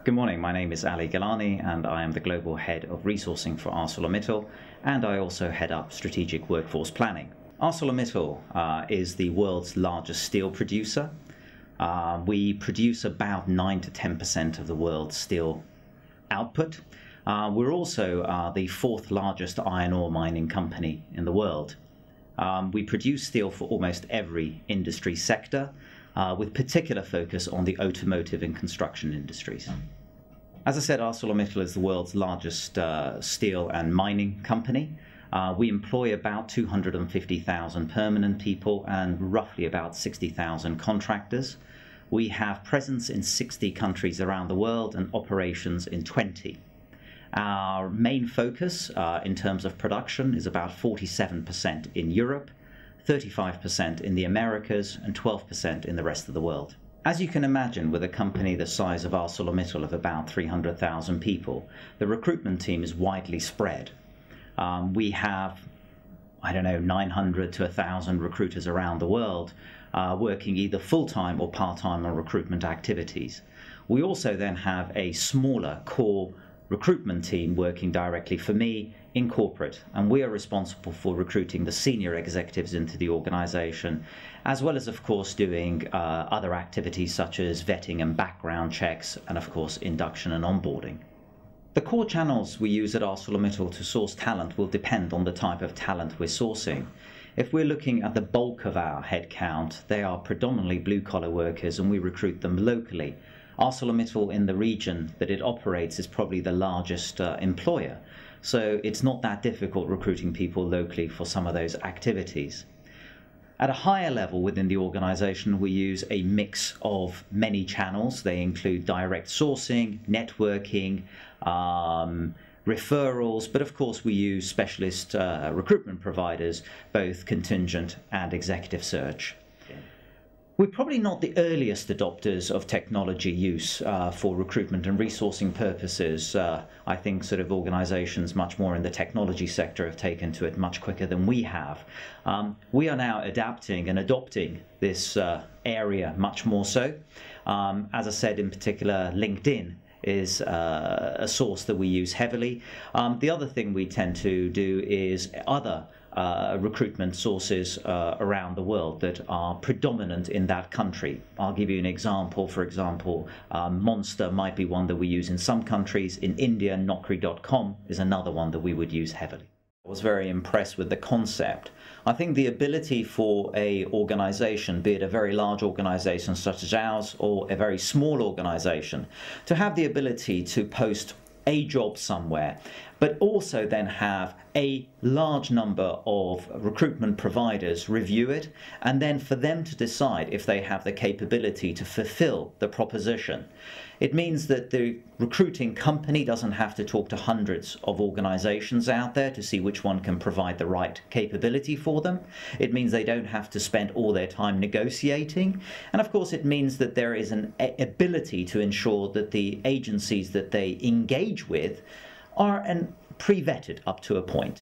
Good morning, my name is Ali Gilani and I am the Global Head of Resourcing for ArcelorMittal, and I also head up Strategic Workforce Planning. ArcelorMittal is the world's largest steel producer. We produce about 9 to 10% of the world's steel output. We're also the fourth largest iron ore mining company in the world. We produce steel for almost every industry sector, with particular focus on the automotive and construction industries. As I said, ArcelorMittal is the world's largest steel and mining company. We employ about 250,000 permanent people and roughly about 60,000 contractors. We have presence in 60 countries around the world and operations in 20. Our main focus in terms of production is about 47% in Europe, 35% in the Americas, and 12% in the rest of the world. As you can imagine, with a company the size of ArcelorMittal of about 300,000 people, the recruitment team is widely spread. We have, 900 to 1,000 recruiters around the world working either full-time or part-time on recruitment activities. We also then have a smaller core recruitment team working directly for me in corporate, and we are responsible for recruiting the senior executives into the organization, as well as of course doing other activities such as vetting and background checks, and of course induction and onboarding. The core channels we use at ArcelorMittal to source talent will depend on the type of talent we're sourcing. If we're looking at the bulk of our headcount, they are predominantly blue-collar workers and we recruit them locally. ArcelorMittal in the region that it operates is probably the largest employer, so it's not that difficult recruiting people locally for some of those activities. At a higher level within the organization, we use a mix of many channels. They include direct sourcing, networking, referrals, but of course we use specialist recruitment providers, both contingent and executive search. We're probably not the earliest adopters of technology use for recruitment and resourcing purposes. I think sort of organizations much more in the technology sector have taken to it much quicker than we have. We are now adapting and adopting this area much more so. As I said, in particular, LinkedIn is a source that we use heavily. The other thing we tend to do is other recruitment sources around the world that are predominant in that country. I'll give you an example. For example, Monster might be one that we use in some countries. In India, Naukri.com is another one that we would use heavily. I was very impressed with the concept. I think the ability for an organization, be it a very large organization such as ours or a very small organization, to have the ability to post a job somewhere, but also then have a large number of recruitment providers review it, and then for them to decide if they have the capability to fulfill the proposition. It means that the recruiting company doesn't have to talk to hundreds of organizations out there to see which one can provide the right capability for them. It means they don't have to spend all their time negotiating. And of course, it means that there is an ability to ensure that the agencies that they engage with are pre-vetted up to a point.